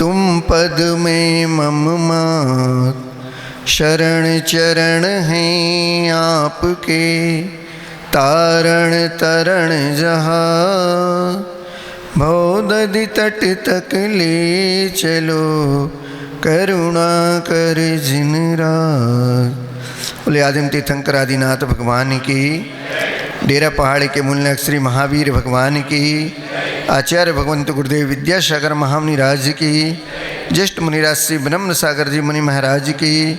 तुम पद में मम मात, शरण चरण हैं आपके, तारण तरण जहाँ, भवदधि तट तक ले चलो, करुणा कर जिन राज। बोले आदिम तीर्थंकर आदिनाथ भगवान की, डेरा पहाड़ी के मूलनायक श्री महावीर भगवान की, आचार्य भगवंत गुरुदेव विद्यासागर महामुनि राज की, ज्येष्ठ मुनिराज श्री ब्रह्म सागर जी मुनि महाराज की,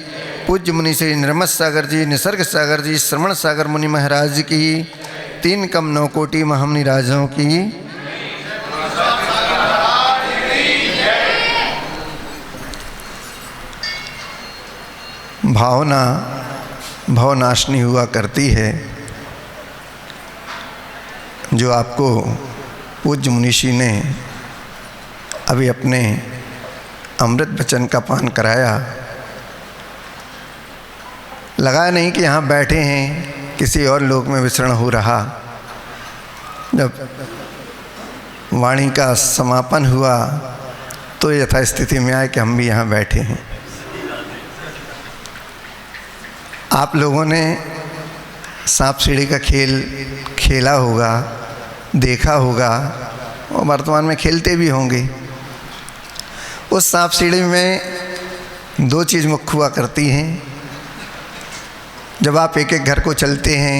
पूज्य मुनि श्री निर्मत सागर जी, निसर्ग सागर जी, श्रवण सागर मुनि महाराज की, 3 कम 9 कोटि महामुनि राजों की। भावना भवनाशनी हुआ करती है। जो आपको पूज्य मुनिषी ने अभी अपने अमृत वचन का पान कराया, लगा नहीं कि यहाँ बैठे हैं किसी और लोक में विचरण हो रहा। जब वाणी का समापन हुआ तो यथास्थिति में आए कि हम भी यहाँ बैठे हैं। आप लोगों ने सांप सीढ़ी का खेल खेला होगा, देखा होगा और वर्तमान में खेलते भी होंगे। उस सांप सीढ़ी में 2 चीज़ मुख्य हुआ करती हैं। जब आप एक एक घर को चलते हैं,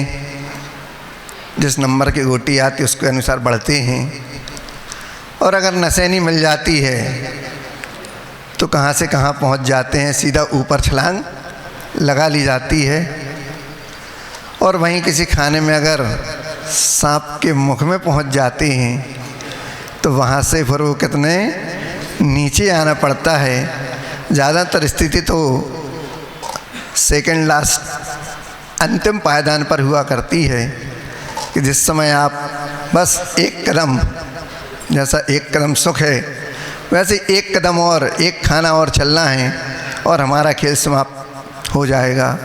जिस नंबर की गोटी आती उसके अनुसार बढ़ते हैं, और अगर नसैनी मिल जाती है तो कहाँ से कहाँ पहुँच जाते हैं, सीधा ऊपर छलांग लगा ली जाती है। और वहीं किसी खाने में अगर सांप के मुख में पहुंच जाते हैं तो वहाँ से फिर वो कितने नीचे आना पड़ता है। ज़्यादातर स्थिति तो सेकंड लास्ट अंतिम पायदान पर हुआ करती है कि जिस समय आप बस एक कदम, जैसा एक कदम सुख है वैसे एक कदम और, एक खाना और चलना है और हमारा खेल समाप्त हो जाएगा।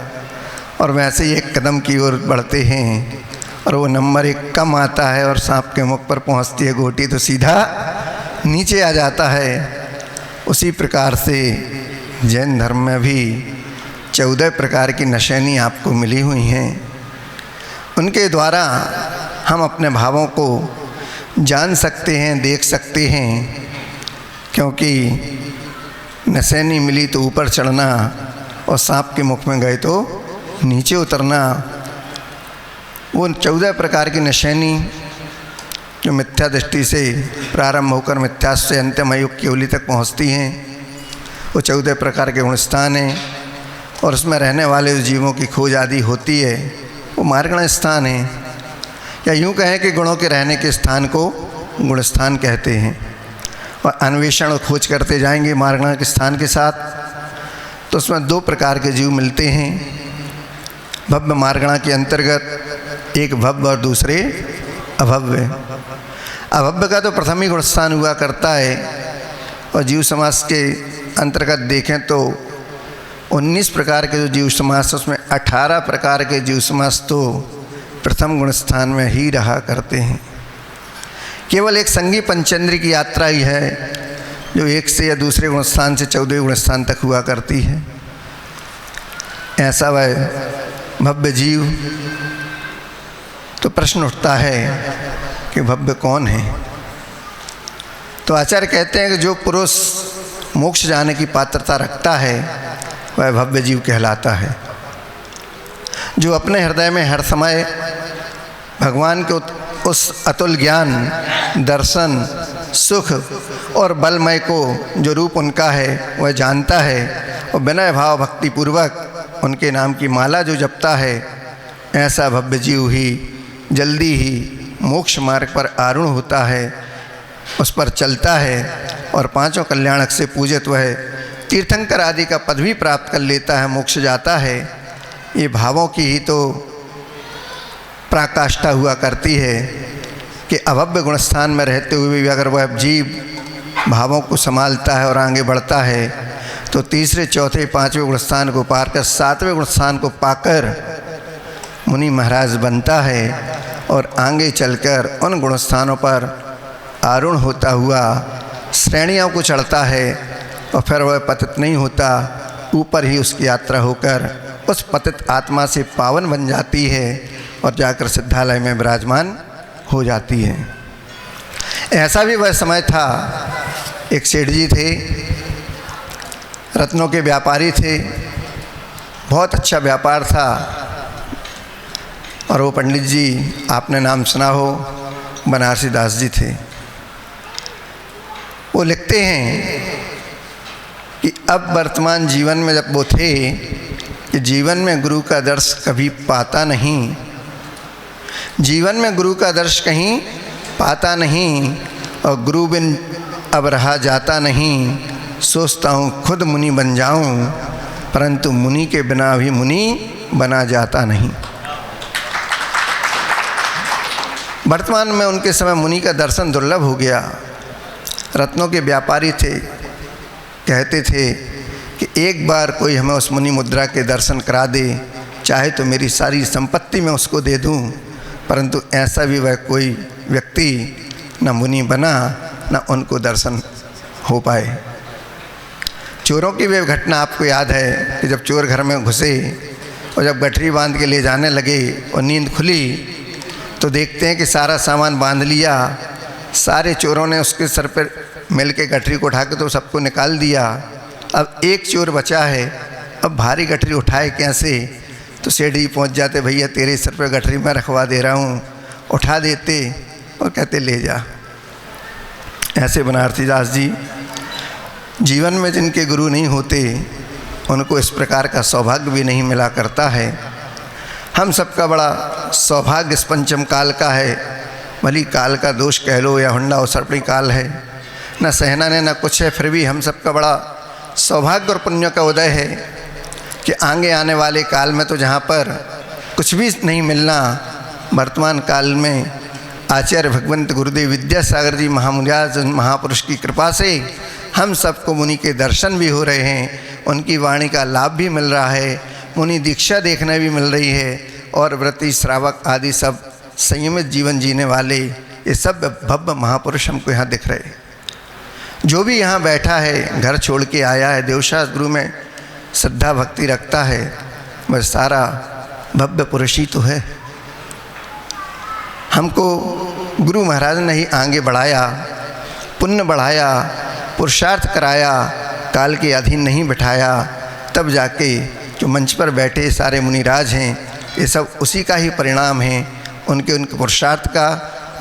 और वैसे ही एक कदम की ओर बढ़ते हैं और वो नंबर 1 कम आता है और सांप के मुख पर पहुंचती है गोटी तो सीधा नीचे आ जाता है। उसी प्रकार से जैन धर्म में भी 14 प्रकार की नशैनी आपको मिली हुई हैं। उनके द्वारा हम अपने भावों को जान सकते हैं, देख सकते हैं, क्योंकि नशैनी मिली तो ऊपर चढ़ना और सांप के मुख में गए तो नीचे उतरना। वो 14 प्रकार की नशैनी जो मिथ्या दृष्टि से प्रारंभ होकर मिथ्या से अंतिम आयु की ओली तक पहुंचती हैं, वो 14 प्रकार के गुणस्थान हैं। और उसमें रहने वाले जीवों की खोज आदि होती है, वो मार्गण स्थान है, या यूँ कहें कि गुणों के रहने के स्थान को गुणस्थान कहते हैं। और अन्वेषण और खोज करते जाएंगे मार्गण के स्थान के साथ तो उसमें 2 प्रकार के जीव मिलते हैं। भव्य मार्गणा के अंतर्गत एक भव्य और दूसरे अभव्य। अभव्य का तो प्रथम ही गुणस्थान हुआ करता है, और जीव समाज के अंतर्गत देखें तो 19 प्रकार के जो जीव समाज, उसमें 18 प्रकार के जीव समाज तो प्रथम गुणस्थान में ही रहा करते हैं। केवल एक संगी पंचेंद्री की यात्रा ही है जो एक से या दूसरे गुणस्थान से 14वें गुणस्थान तक हुआ करती है। ऐसा वह भव्य जीव। तो प्रश्न उठता है कि भव्य कौन है? तो आचार्य कहते हैं कि जो पुरुष मोक्ष जाने की पात्रता रखता है वह भव्य जीव कहलाता है। जो अपने हृदय में हर समय भगवान के उस अतुल ज्ञान, दर्शन, सुख और बलमय को जो रूप उनका है वह जानता है, और विनय भाव भक्ति पूर्वक उनके नाम की माला जो जपता है, ऐसा भव्य जीव ही जल्दी ही मोक्ष मार्ग पर आरूढ़ होता है, उस पर चलता है और 5 कल्याणक से पूजित वह तीर्थंकर आदि का पद भी प्राप्त कर लेता है, मोक्ष जाता है। ये भावों की ही तो पराकाष्ठा हुआ करती है कि अभव्य गुणस्थान में रहते हुए भी अगर वह जीव भावों को संभालता है और आगे बढ़ता है तो तीसरे, चौथे, 5वें गुणस्थान को पार कर 7वें गुणस्थान को पाकर मुनि महाराज बनता है और आगे चलकर उन गुणस्थानों पर आरूढ़ होता हुआ श्रेणियों को चढ़ता है और फिर वह पतित नहीं होता, ऊपर ही उसकी यात्रा होकर उस पतित आत्मा से पावन बन जाती है और जाकर सिद्धालय में विराजमान हो जाती है। ऐसा भी वह समय था, एक सेठ जी थे, रत्नों के व्यापारी थे, बहुत अच्छा व्यापार था। और वो पंडित जी, आपने नाम सुना हो, बनारसी दास जी थे। वो लिखते हैं कि अब वर्तमान जीवन में जब वो थे कि जीवन में गुरु का दर्श कभी पाता नहीं, जीवन में गुरु का दर्श कहीं पाता नहीं, और गुरु बिन अब रहा जाता नहीं। सोचता हूँ खुद मुनि बन जाऊँ, परंतु मुनि के बिना भी मुनि बना जाता नहीं। वर्तमान में उनके समय मुनि का दर्शन दुर्लभ हो गया। रत्नों के व्यापारी थे, कहते थे कि एक बार कोई हमें उस मुनि मुद्रा के दर्शन करा दे, चाहे तो मेरी सारी संपत्ति मैं उसको दे दूं, परंतु ऐसा भी वह कोई व्यक्ति न मुनि बना न उनको दर्शन हो पाए। चोरों की वह घटना आपको याद है कि जब चोर घर में घुसे और जब गठरी बांध के ले जाने लगे और नींद खुली तो देखते हैं कि सारा सामान बांध लिया। सारे चोरों ने उसके सर पर मिल के गठरी को उठा के तो सबको निकाल दिया। अब एक चोर बचा है, अब भारी गठरी उठाए कैसे? तो सेठ जी पहुँच जाते, भैया तेरे सर पर गठरी मैं रखवा दे रहा हूँ, उठा देते और कहते ले जा। ऐसे बनारसी दास जी जीवन में जिनके गुरु नहीं होते उनको इस प्रकार का सौभाग्य भी नहीं मिला करता है। हम सबका बड़ा सौभाग्य इस पंचम काल का है, भली काल का दोष कह लो या हुंडा उसरपड़ी काल है, न सहना ने न कुछ है, फिर भी हम सबका बड़ा सौभाग्य और पुण्य का उदय है कि आगे आने वाले काल में तो जहाँ पर कुछ भी नहीं मिलना, वर्तमान काल में आचार्य भगवंत गुरुदेव विद्यासागर जी महामुनिराज महापुरुष की कृपा से हम सबको मुनि के दर्शन भी हो रहे हैं, उनकी वाणी का लाभ भी मिल रहा है, मुनि दीक्षा देखने भी मिल रही है, और व्रती श्रावक आदि सब संयमित जीवन जीने वाले ये सब भव्य महापुरुष हमको यहाँ दिख रहे। जो भी यहाँ बैठा है, घर छोड़ के आया है, देवशास्त्र गुरु में श्रद्धा भक्ति रखता है, वह सारा भव्य पुरुष ही तो है। हमको गुरु महाराज ने ही आगे बढ़ाया, पुण्य बढ़ाया, पुरुषार्थ कराया, काल के अधीन नहीं बिठाया, तब जाके जो मंच पर बैठे सारे मुनिराज हैं ये सब उसी का ही परिणाम है, उनके पुरुषार्थ का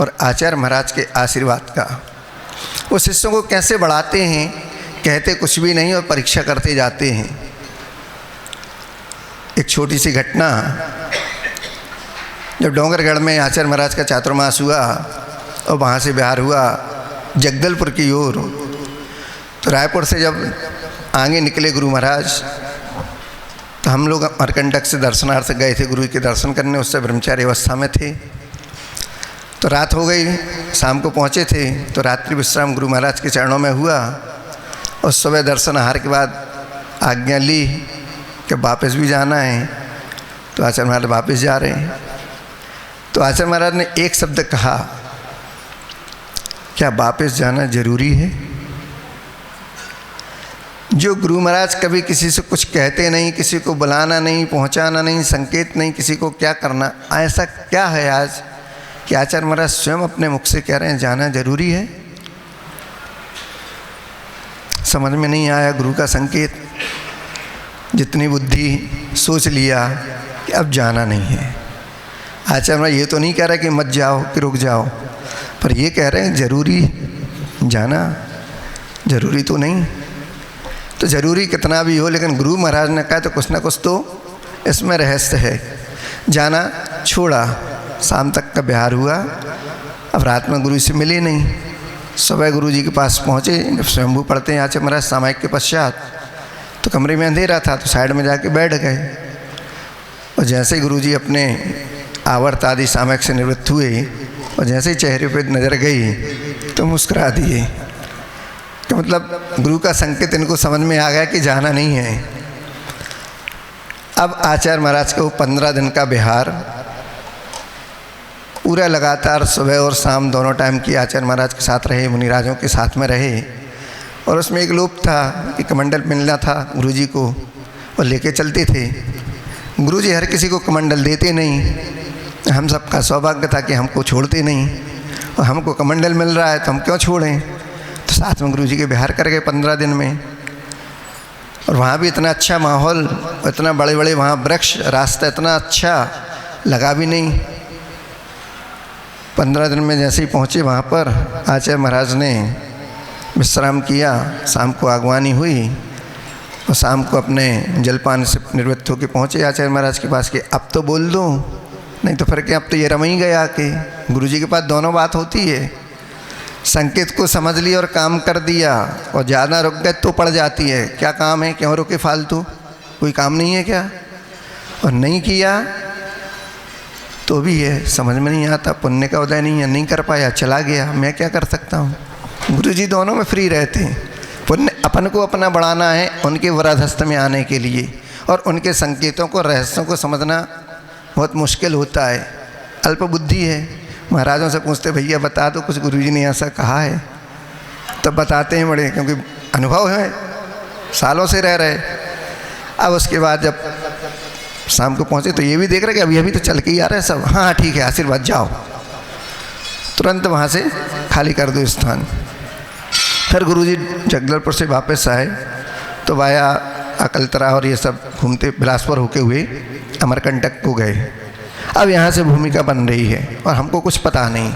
और आचार्य महाराज के आशीर्वाद का। वो शिष्यों को कैसे बढ़ाते हैं, कहते कुछ भी नहीं और परीक्षा करते जाते हैं। एक छोटी सी घटना, जब डोंगरगढ़ में आचार्य महाराज का चातुर्मास हुआ और वहाँ से बिहार हुआ जगदलपुर की ओर, तो रायपुर से जब आगे निकले गुरु महाराज तो हम लोग अमरकंटक से दर्शनार्थ गए थे, गुरु के दर्शन करने। उससे ब्रह्मचारी अवस्था में थे, तो रात हो गई, शाम को पहुँचे थे, तो रात्रि विश्राम गुरु महाराज के चरणों में हुआ और सुबह दर्शन आहार के बाद आज्ञा ली कि वापस भी जाना है। तो आचार्य महाराज वापस जा रहे हैं, तो आचार्य महाराज ने एक शब्द कहा, क्या वापस जाना जरूरी है? जो गुरु महाराज कभी किसी से कुछ कहते नहीं, किसी को बुलाना नहीं, पहुंचाना नहीं, संकेत नहीं, किसी को क्या करना, ऐसा क्या है आज कि आचार्य महाराज स्वयं अपने मुख से कह रहे हैं जाना जरूरी है? समझ में नहीं आया गुरु का संकेत। जितनी बुद्धि सोच लिया कि अब जाना नहीं है। आचार्य महाराज ये तो नहीं कह रहे कि मत जाओ कि रुक जाओ, पर ये कह रहे हैं जरूरी जाना, जरूरी तो नहीं। तो ज़रूरी कितना भी हो, लेकिन गुरु महाराज ने कहा तो कुछ ना कुछ तो इसमें रहस्य है। जाना छोड़ा, शाम तक का बिहार हुआ, अब रात में गुरु से मिले नहीं। सुबह गुरु जी के पास पहुँचे, जब स्वयंभू पढ़ते हैं आचार्य महाराज सामायिक के पश्चात, तो कमरे में अंधेरा था, तो साइड में जाके बैठ गए। और जैसे ही गुरु जी अपने आवर्त आदि सामायिक से निवृत्त हुए और जैसे ही चेहरे पर नज़र गई तो मुस्कुरा दिए। तो मतलब गुरु का संकेत इनको समझ में आ गया कि जाना नहीं है। अब आचार्य महाराज को 15 दिन का बिहार पूरा लगातार सुबह और शाम दोनों टाइम की आचार्य महाराज के साथ रहे, मुनिराजों के साथ में रहे। और उसमें एक लोभ था कि कमंडल मिलना था गुरुजी को और लेके चलते थे। गुरुजी हर किसी को कमंडल देते नहीं। हम सबका सौभाग्य था कि हमको छोड़ते नहीं, और हमको कमंडल मिल रहा है तो हम क्यों छोड़ें। तो साथ में गुरुजी के बिहार कर गए 15 दिन में। और वहाँ भी इतना अच्छा माहौल, इतना बड़े बड़े वहाँ वृक्ष, रास्ता इतना अच्छा लगा भी नहीं। 15 दिन में जैसे ही पहुँचे वहाँ पर आचार्य महाराज ने विश्राम किया। शाम को आगवानी हुई और शाम को अपने जलपान से निवृत्त होकर पहुँचे आचार्य महाराज के पास कि अब तो बोल दूँ, नहीं तो फिर क्या अब तो ये रम ही गया कि गुरुजी के पास दोनों बात होती है। संकेत को समझ लिया और काम कर दिया, और ज़्यादा रुक गए तो पड़ जाती है। क्या काम है, क्यों रुके फालतू, कोई काम नहीं है क्या। और नहीं किया तो भी है, समझ में नहीं आता, पुण्य का उदय नहीं है, नहीं कर पाया, चला गया, मैं क्या कर सकता हूँ। गुरुजी दोनों में फ्री रहते हैं। पुण्य अपन को अपना बढ़ाना है उनके वराधस्थ में आने के लिए, और उनके संकेतों को, रहस्यों को समझना बहुत मुश्किल होता है। अल्प बुद्धि है। महाराजों से पूछते भैया बता दो कुछ, गुरुजी ने ऐसा कहा है, तब बताते हैं बड़े, क्योंकि अनुभव है, सालों से रह रहे। अब उसके बाद जब शाम को पहुँचे तो ये भी देख रहे कि अभी तो चल के ही आ रहे हैं सब। हाँ ठीक है, आशीर्वाद, जाओ, तुरंत वहाँ से खाली कर दो स्थान। फिर गुरुजी जगदलपुर से वापस आए तो वाया अकलतरा और ये सब घूमते बिलासपुर होके हुए अमरकंटक को गए। अब यहाँ से भूमिका बन रही है और हमको कुछ पता नहीं।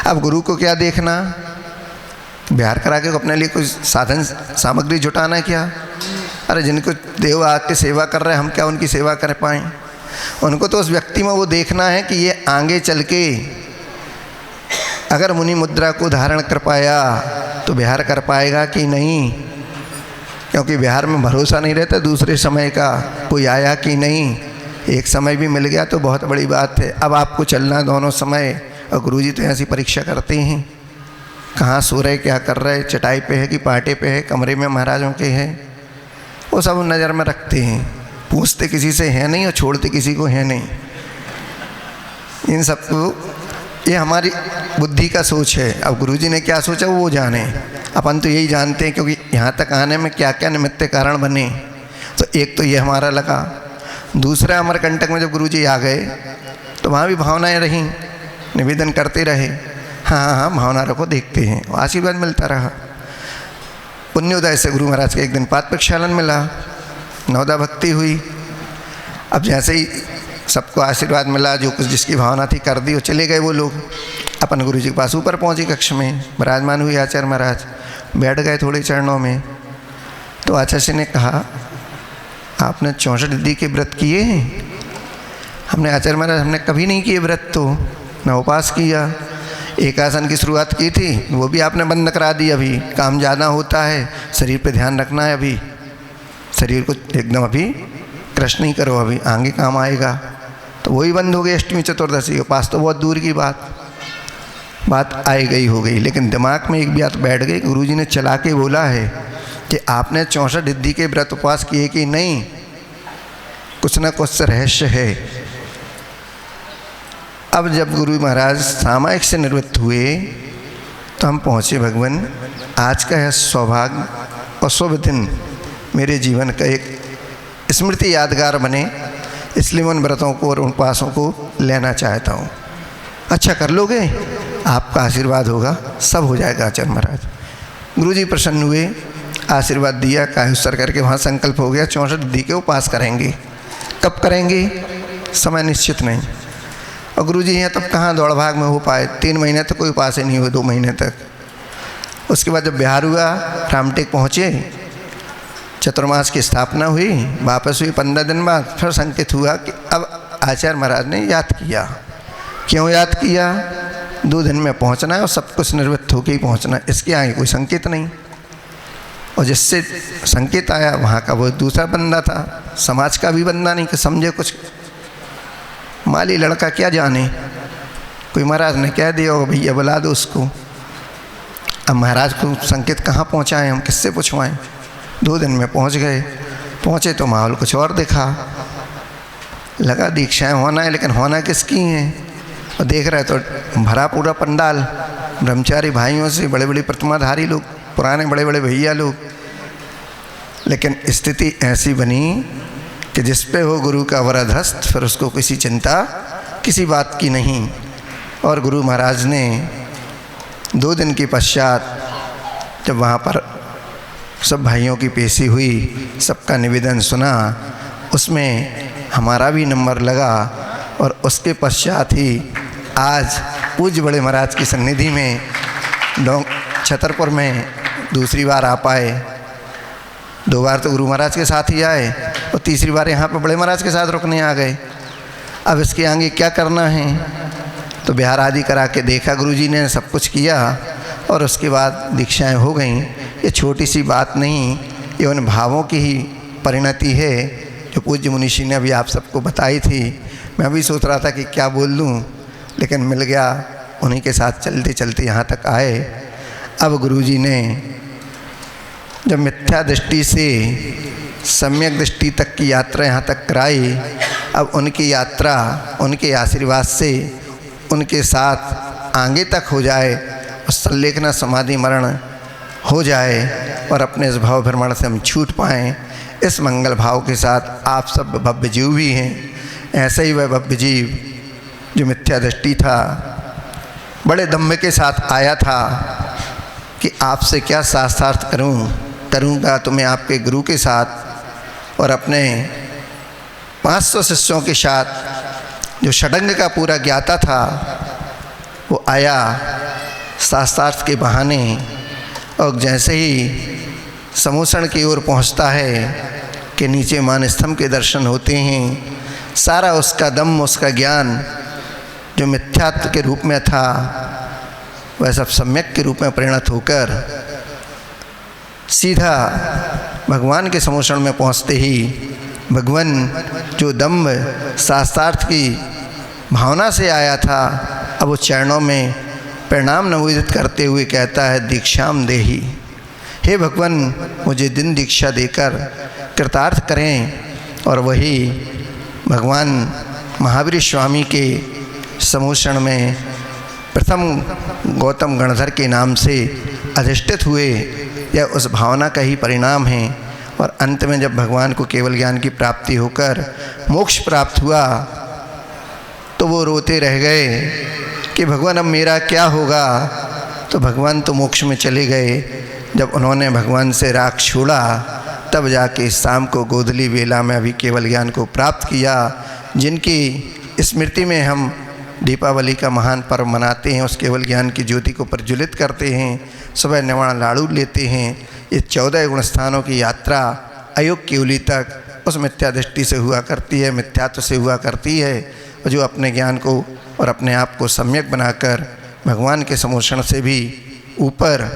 अब गुरु को क्या देखना, बिहार करा के अपने लिए कुछ साधन सामग्री जुटाना क्या। अरे जिनको देव आके सेवा कर रहे हैं, हम क्या उनकी सेवा कर पाएँ। उनको तो उस व्यक्ति में वो देखना है कि ये आगे चल के अगर मुनि मुद्रा को धारण कर पाया तो बिहार कर पाएगा कि नहीं, क्योंकि बिहार में भरोसा नहीं रहता दूसरे समय का, कोई आया कि नहीं। एक समय भी मिल गया तो बहुत बड़ी बात है। अब आपको चलना है दोनों समय, और गुरुजी तो ऐसी परीक्षा करते हैं, कहाँ सो रहे, क्या कर रहे, चटाई पे है कि पाटे पे है, कमरे में महाराजों के हैं, वो सब नज़र में रखते हैं। पूछते किसी से है नहीं और छोड़ते किसी को है नहीं। इन सबको, ये हमारी बुद्धि का सोच है। अब गुरुजी ने क्या सोचा वो जाने, अपन तो यही जानते हैं, क्योंकि यहाँ तक आने में क्या क्या निमित्त कारण बने। तो एक तो ये हमारा लगा। दूसरा, अमरकंटक में जब गुरुजी आ गए तो वहाँ भी भावनाएं रहीं, निवेदन करते रहे, हाँ हाँ भावना रखो, देखते हैं, आशीर्वाद मिलता रहा। पुण्योदय से गुरु महाराज के एक दिन पाद प्रक्षालन मिला, नवदा भक्ति हुई। अब जैसे ही सबको आशीर्वाद मिला, जो कुछ जिसकी भावना थी कर दी, वो चले गए वो लोग। अपन गुरुजी के पास ऊपर पहुँचे, कक्ष में विराजमान हुए आचार्य महाराज, बैठ गए थोड़े चरणों में। तो आचार्य ने कहा आपने 64 रिद्धि के व्रत किए हैं? हमने आचार्य महाराज हमने कभी नहीं किए व्रत, तो न उपास किया। एक आसन की शुरुआत की थी, वो भी आपने बंद करा दी। अभी काम ज़्यादा होता है, शरीर पे ध्यान रखना है, अभी शरीर को एकदम अभी क्रश नहीं करो, अभी आगे काम आएगा। तो वही बंद हो गई अष्टमी चतुर्दशी। उपास तो बहुत दूर की बात आई गई हो गई, लेकिन दिमाग में एक बात बैठ गई। गुरुजी ने चला के बोला है कि आपने 64 रिद्धि के व्रत उपवास किए कि नहीं, कुछ न कुछ रहस्य है। अब जब गुरु महाराज सामायिक से निवृत्त हुए तो हम पहुँचे भगवान, आज का यह सौभाग्य और शुभ दिन मेरे जीवन का एक स्मृति यादगार बने, इसलिए मैं उन व्रतों को और उन उपवासों को लेना चाहता हूँ। अच्छा कर लोगे, आपका आशीर्वाद होगा, सब हो जाएगा आचार्य महाराज। गुरुजी प्रसन्न हुए, आशीर्वाद दिया, कायोत्सर करके वहाँ संकल्प हो गया 64 रिद्धि के उपास करेंगे। कब करेंगे समय निश्चित नहीं, और गुरुजी हैं तब कहाँ दौड़ भाग में हो पाए। 3 महीने तक कोई उपास ही नहीं हुए, 2 महीने तक। उसके बाद जब बिहार हुआ, रामटेक पहुँचे, चतुर्मास की स्थापना हुई, वापस हुई 15 दिन बाद। फिर संकेत हुआ कि अब आचार्य महाराज ने याद किया। क्यों याद किया? 2 दिन में पहुंचना है और सब कुछ निवृत्त होकर ही पहुंचना है, इसके आगे कोई संकेत नहीं। और जिससे संकेत आया वहाँ का वो दूसरा बंदा था, समाज का भी बंदा नहीं कि समझे कुछ। माली लड़का क्या जाने, कोई महाराज ने कह दिया होगा भैया बुला दो उसको। अब महाराज को संकेत कहाँ पहुँचाएँ हम, किससे पूछवाएँ? 2 दिन में पहुँच गए। पहुँचे तो माहौल कुछ और दिखा, लगा दीक्षाएँ होना है, लेकिन होना किसकी हैं? और देख रहे तो भरा पूरा पंडाल, ब्रह्मचारी भाइयों से, बड़े बड़े प्रतिमाधारी लोग। पुराने बड़े बड़े भैया लोग, लेकिन स्थिति ऐसी बनी कि जिस पे हो गुरु का वरद हस्त, फिर उसको किसी चिंता किसी बात की नहीं। और गुरु महाराज ने 2 दिन के पश्चात जब वहाँ पर सब भाइयों की पेशी हुई, सबका निवेदन सुना, उसमें हमारा भी नंबर लगा और उसके पश्चात ही आज पूज्य बड़े महाराज की सन्निधि में छतरपुर में दूसरी बार आ पाए। 2 बार तो गुरु महाराज के साथ ही आए और तीसरी बार यहाँ पर बड़े महाराज के साथ रुकने आ गए। अब इसके आगे क्या करना है, तो बिहार आदि करा के देखा गुरुजी ने, सब कुछ किया और उसके बाद दीक्षाएं हो गईं। ये छोटी सी बात नहीं, ये उन भावों की ही परिणति है जो पूज्य मुनीषी ने अभी आप सबको बताई थी। मैं भी सोच रहा था कि क्या बोल लूँ, लेकिन मिल गया, उन्हीं के साथ चलते चलते यहाँ तक आए। अब गुरुजी ने जब मिथ्या दृष्टि से सम्यक दृष्टि तक की यात्रा यहाँ तक कराई, अब उनकी यात्रा उनके आशीर्वाद से उनके साथ आगे तक हो जाए और संलेखना समाधि मरण हो जाए और अपने इस भाव भ्रमण से हम छूट पाएँ। इस मंगल भाव के साथ आप सब भव्य जीव भी हैं। ऐसे ही वह भव्य जीव जो मिथ्या दृष्टि था, बड़े दम्भ के साथ आया था कि आपसे क्या शास्त्रार्थ करूँगा तो मैं आपके गुरु के साथ और अपने 500 शिष्यों के साथ जो षडंग का पूरा ज्ञाता था, वो आया शास्त्रार्थ के बहाने। और जैसे ही समूषण की ओर पहुंचता है कि नीचे मानस्तंभ के दर्शन होते हैं, सारा उसका दम, उसका ज्ञान जो मिथ्यात्व के रूप में था, वह सब सम्यक के रूप में परिणत होकर सीधा भगवान के समूषण में पहुंचते ही भगवान जो दम्भ शास्त्रार्थ की भावना से आया था, अब वो चरणों में प्रणाम नवोदित करते हुए कहता है, दीक्षाम देहि, हे भगवान मुझे दिन दीक्षा देकर कृतार्थ करें। और वही भगवान महावीर स्वामी के समूषण में प्रथम गौतम गणधर के नाम से अधिष्ठित हुए, यह उस भावना का ही परिणाम है। और अंत में जब भगवान को केवल ज्ञान की प्राप्ति होकर मोक्ष प्राप्त हुआ, तो वो रोते रह गए कि भगवान अब मेरा क्या होगा। तो भगवान तो मोक्ष में चले गए। जब उन्होंने भगवान से राग छोड़ा, तब जाके शाम को गोधली वेला में अभी केवल ज्ञान को प्राप्त किया, जिनकी स्मृति में हम दीपावली का महान पर्व मनाते हैं, उस केवल ज्ञान की ज्योति को प्रज्वलित करते हैं, सुबह निवाण लाड़ू लेते हैं। ये 14 गुण स्थानों की यात्रा अयोग केवली तक उस मिथ्या दृष्टि से हुआ करती है, मिथ्यात्व से हुआ करती है। जो अपने ज्ञान को और अपने आप को सम्यक बनाकर भगवान के समूषण से भी ऊपर,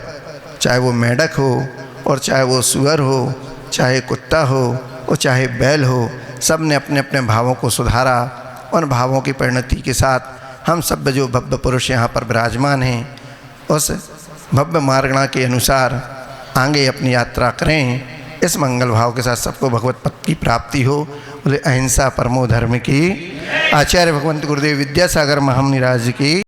चाहे वो मेढक हो और चाहे वो सुअर हो, चाहे कुत्ता हो और चाहे बैल हो, सब ने अपने अपने भावों को सुधारा। उन भावों की परिणति के साथ हम सब जो भव्य पुरुष यहाँ पर विराजमान हैं, उस भव्य मार्गणा के अनुसार आगे अपनी यात्रा करें। इस मंगल भाव के साथ सबको भगवत पद की प्राप्ति हो। बोले अहिंसा परमो धर्म की। आचार्य भगवंत गुरुदेव विद्यासागर महामुनि राज की।